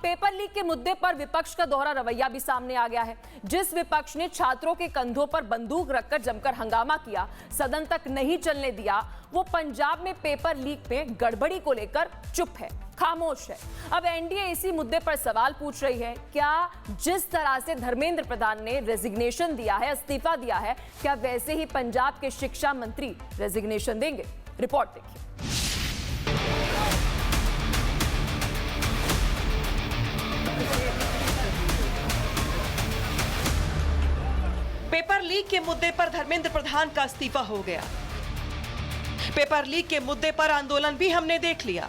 Paper leak के मुद्दे पर विपक्ष का दोहरा रवैया भी सामने आ गया है। जिस विपक्ष ने छात्रों के कंधों पर बंदूक रखकर जमकर हंगामा किया, सदन तक नहीं चलने दिया, वो पंजाब में पेपर लीक में गड़बड़ी को लेकर चुप है, खामोश है। अब एनडीए इसी मुद्दे पर सवाल पूछ रही है, क्या जिस तरह से धर्मेंद्र प्रधान ने रेजिग्नेशन दिया है, इस्तीफा दिया है, क्या वैसे ही पंजाब के शिक्षा मंत्री रेजिग्नेशन देंगे? रिपोर्ट देखिए। पेपर लीक के मुद्दे पर धर्मेंद्र प्रधान का इस्तीफा हो गया। पेपर लीक के मुद्दे पर आंदोलन भी हमने देख लिया,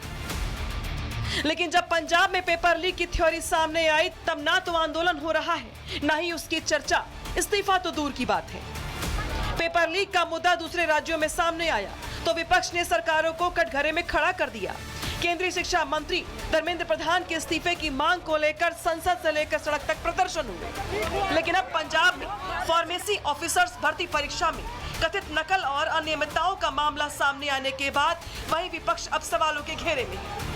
लेकिन जब पंजाब में पेपर लीक की थ्योरी सामने आई, तब ना तो आंदोलन हो रहा है, ना ही उसकी चर्चा। इस्तीफा तो दूर की बात है। पेपर लीक का मुद्दा दूसरे राज्यों में सामने आया तो विपक्ष ने सरकारों को कटघरे में खड़ा कर दिया। केंद्रीय शिक्षा मंत्री धर्मेंद्र प्रधान के इस्तीफे की मांग को लेकर संसद से लेकर सड़क तक प्रदर्शन हुए। लेकिन अब पंजाब में फार्मेसी ऑफिसर्स भर्ती परीक्षा में कथित नकल और अनियमितताओं का मामला सामने आने के बाद वही विपक्ष अब सवालों के घेरे में है।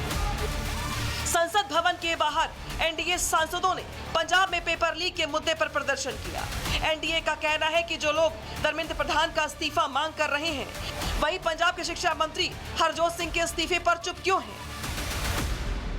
संसद भवन के बाहर एनडीए सांसदों ने पंजाब में पेपर लीक के मुद्दे पर प्रदर्शन किया। एनडीए का कहना है कि जो लोग धर्मेंद्र प्रधान का इस्तीफा मांग कर रहे हैं, वही पंजाब के शिक्षा मंत्री हरजोत सिंह के इस्तीफे पर चुप क्यों हैं?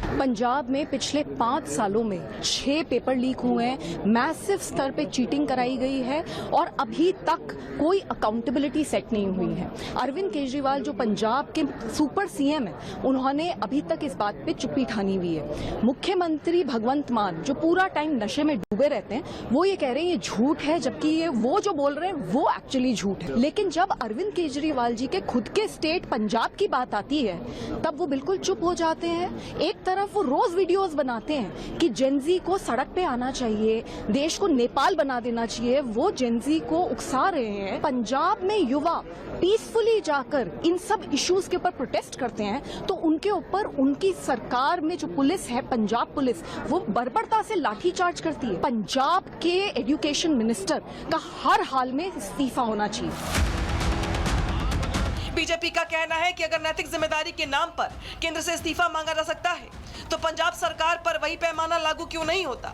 पंजाब में पिछले 5 सालों में 6 पेपर लीक हुए हैं, मैसिव स्तर पे चीटिंग कराई गई है और अभी तक कोई अकाउंटेबिलिटी सेट नहीं हुई है। अरविंद केजरीवाल जो पंजाब के सुपर सीएम हैं, उन्होंने अभी तक इस बात पे चुप्पी ठानी हुई है। मुख्यमंत्री भगवंत मान जो पूरा टाइम नशे में डूबे रहते हैं, वो ये कह रहे हैं ये झूठ है, जबकि ये वो जो बोल रहे हैं वो एक्चुअली झूठ है। लेकिन जब अरविंद केजरीवाल जी के खुद के स्टेट पंजाब की बात आती है, तब वो बिल्कुल चुप हो जाते हैं। एक तरफ वो रोज वीडियोस बनाते हैं कि जेनजी को सड़क पे आना चाहिए, देश को नेपाल बना देना चाहिए, वो जेनजी को उकसा रहे हैं। पंजाब में युवा पीसफुली जाकर इन सब इश्यूज के ऊपर प्रोटेस्ट करते हैं, तो उनके ऊपर उनकी सरकार में जो पुलिस है, पंजाब पुलिस, वो बर्बरता से लाठीचार्ज करती है। पंजाब के एजुकेशन मिनिस्टर का हर हाल में इस्तीफा होना चाहिए। बीजेपी का कहना है कि अगर नैतिक जिम्मेदारी के नाम पर केंद्र से इस्तीफा मांगा जा सकता है, तो पंजाब सरकार पर वही पैमाना लागू क्यों नहीं होता?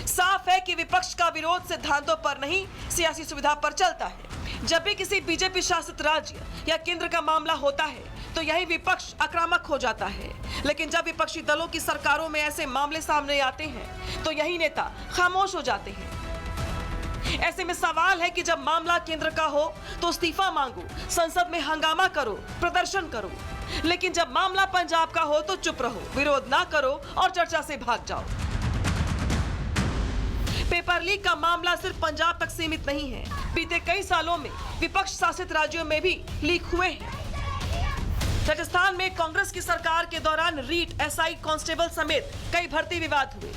साफ है कि विपक्ष का विरोध सिद्धांतों पर नहीं, सियासी सुविधा पर चलता है। जब भी किसी बीजेपी शासित राज्य या केंद्र का मामला होता है, तो यही विपक्ष आक्रामक हो जाता है। लेकिन जब विपक्षी दलों की सरकारों में ऐसे मामले सामने आते हैं, तो यही नेता खामोश हो जाते हैं। ऐसे में सवाल है कि जब मामला केंद्र का हो तो इस्तीफा मांगो, संसद में हंगामा करो, प्रदर्शन करो, लेकिन जब मामला पंजाब का हो तो चुप रहो, विरोध ना करो और चर्चा से भाग जाओ। पेपर लीक का मामला सिर्फ पंजाब तक सीमित नहीं है। बीते कई सालों में विपक्ष शासित राज्यों में भी लीक हुए हैं। राजस्थान में कांग्रेस की सरकार के दौरान रीट, एसआई, कांस्टेबल समेत कई भर्ती विवाद हुए।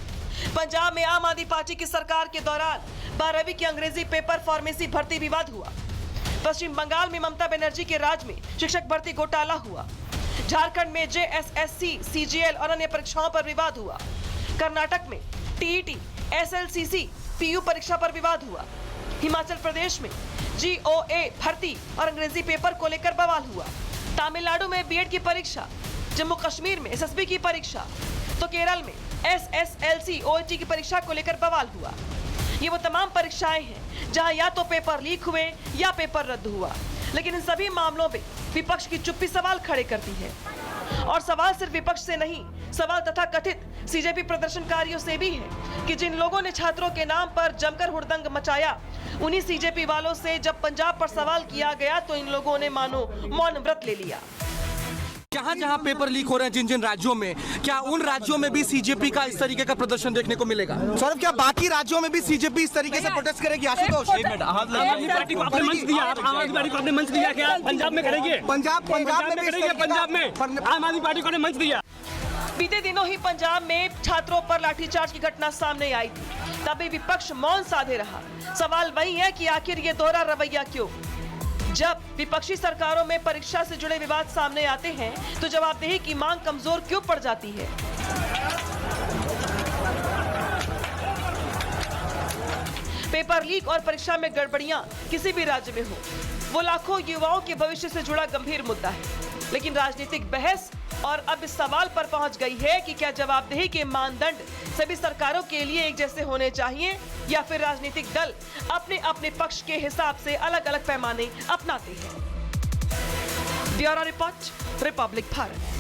पंजाब में आम आदमी पार्टी की सरकार के दौरान 12वीं की अंग्रेजी पेपर फार्मेसी भर्ती विवाद हुआ। पश्चिम बंगाल में ममता बनर्जी के राज में शिक्षक भर्ती घोटाला हुआ। झारखंड में जेएसएससी, सीजीएल और अन्य परीक्षाओं पर विवाद हुआ। कर्नाटक में टीईटी, एसएलसीसी, पीयू परीक्षा पर विवाद हुआ। हिमाचल प्रदेश में जीओए भर्ती और अंग्रेजी पेपर को लेकर बवाल हुआ। तमिलनाडु में बीएड की परीक्षा, जम्मू कश्मीर में एसएसबी की परीक्षा, तो केरल में एसएसएलसी ओएटी की परीक्षा को लेकर बवाल हुआ। ये वो तमाम परीक्षाएं हैं जहां या तो पेपर लीक हुए या पेपर रद्द हुआ। लेकिन इन सभी मामलों में विपक्ष की चुप्पी सवाल खड़े करती है। और सवाल सिर्फ विपक्ष से नहीं, सवाल तथा कथित सीजेपी प्रदर्शनकारियों से भी है कि जिन लोगों ने छात्रों के नाम पर जमकर हुड़दंग मचाया, उन्हीं सीजेपी वालों से जब पंजाब पर सवाल किया गया तो इन लोगों ने मानो मौन व्रत ले लिया। जहां पेपर लीक हो रहे हैं जिन राज्यों में, क्या उन राज्यों में भी सीजेपी का इस तरीके का प्रदर्शन देखने को मिलेगा? सौरभ, क्या बाकी राज्यों में भी सीजेपी इस तरीके से प्रोटेस्ट करेगी? आशुतोष, आम आदमी पार्टी को आपने मंच दिया, आम आदमी पार्टी को आपने मंच दिया, क्या पंजाब में करेंगे? पंजाब में करेंगे, पंजाब में आम आदमी पार्टी को मंच दिया। बीते दिनों ही पंजाब में छात्रों पर लाठीचार्ज की घटना सामने आई थी, तभी विपक्ष मौन साधे रहा। सवाल वही है कि आखिर ये दोहरा रवैया क्यों? जब विपक्षी सरकारों में परीक्षा से जुड़े विवाद सामने आते हैं, तो जवाबदेही की मांग कमजोर क्यों पड़ जाती है? पेपर लीक और परीक्षा में गड़बड़ियां किसी भी राज्य में हो, वो लाखों युवाओं के भविष्य से जुड़ा गंभीर मुद्दा है। लेकिन राजनीतिक बहस और अब इस सवाल पर पहुंच गई है कि क्या जवाबदेही के मानदंड सभी सरकारों के लिए एक जैसे होने चाहिए या फिर राजनीतिक दल अपने अपने पक्ष के हिसाब से अलग अलग पैमाने अपनाते हैं। Bureau report, Republic Bharat.